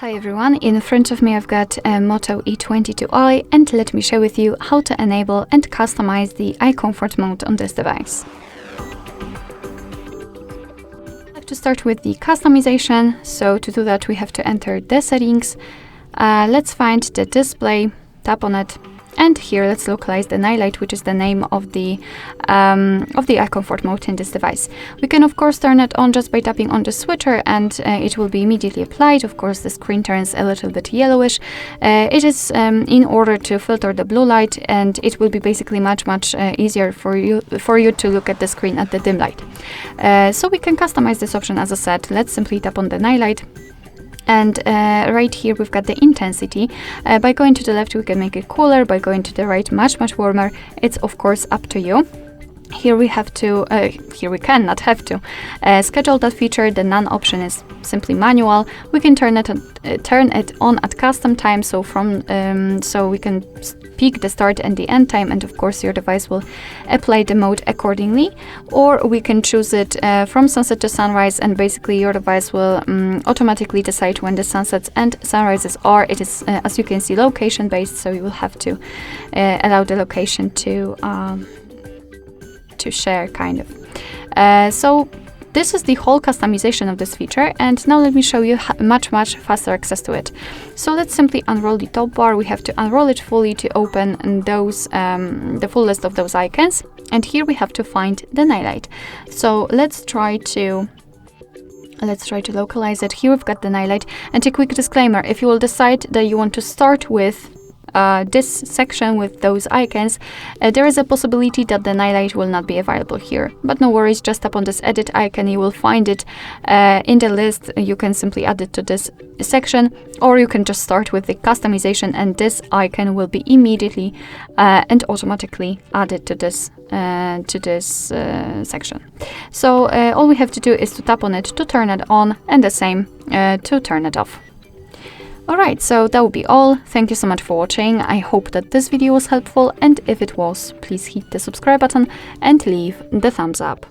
Hi everyone, in front of me I've got a Moto E22i and let me share with you how to enable and customize the eye comfort mode on this device. I have to start with the customization, so to do that we have to enter the settings. Let's find the display, tap on it, and here let's localize the nightlight, which is the name of the eye comfort mode in this device. We can of course turn it on just by tapping on the switcher and it will be immediately applied. Of course the screen turns a little bit yellowish. It is in order to filter the blue light, and it will be basically much easier for you to look at the screen at the dim light. So we can customize this option. As I said, let's simply tap on the nightlight. And right here we've got the intensity. By going to the left we can make it cooler, by going to the right much warmer. It's of course up to you. Here we have to, schedule that feature. The none option is simply manual. We can turn it on at custom time, so so we can pick the start and the end time, and of course your device will apply the mode accordingly. Or we can choose it from sunset to sunrise, and basically your device will automatically decide when the sunsets and sunrises are. It is, as you can see, location based, so you will have to allow the location to share, kind of. So this is the whole customization of this feature, and now let me show you much faster access to it. So let's simply unroll the top bar. We have to unroll it fully to open those the full list of those icons, and here we have to find the nightlight. So let's try to localize it. Here we've got the nightlight, and a quick disclaimer: if you will decide that you want to start with this section with those icons, there is a possibility that the nightlight will not be available here. But no worries, just tap on this edit icon, you will find it in the list. You can simply add it to this section, or you can just start with the customization and this icon will be immediately and automatically added to this section. So all we have to do is to tap on it to turn it on, and the same to turn it off. Alright, so that will be all. Thank you so much for watching. I hope that this video was helpful, and if it was, please hit the subscribe button and leave the thumbs up.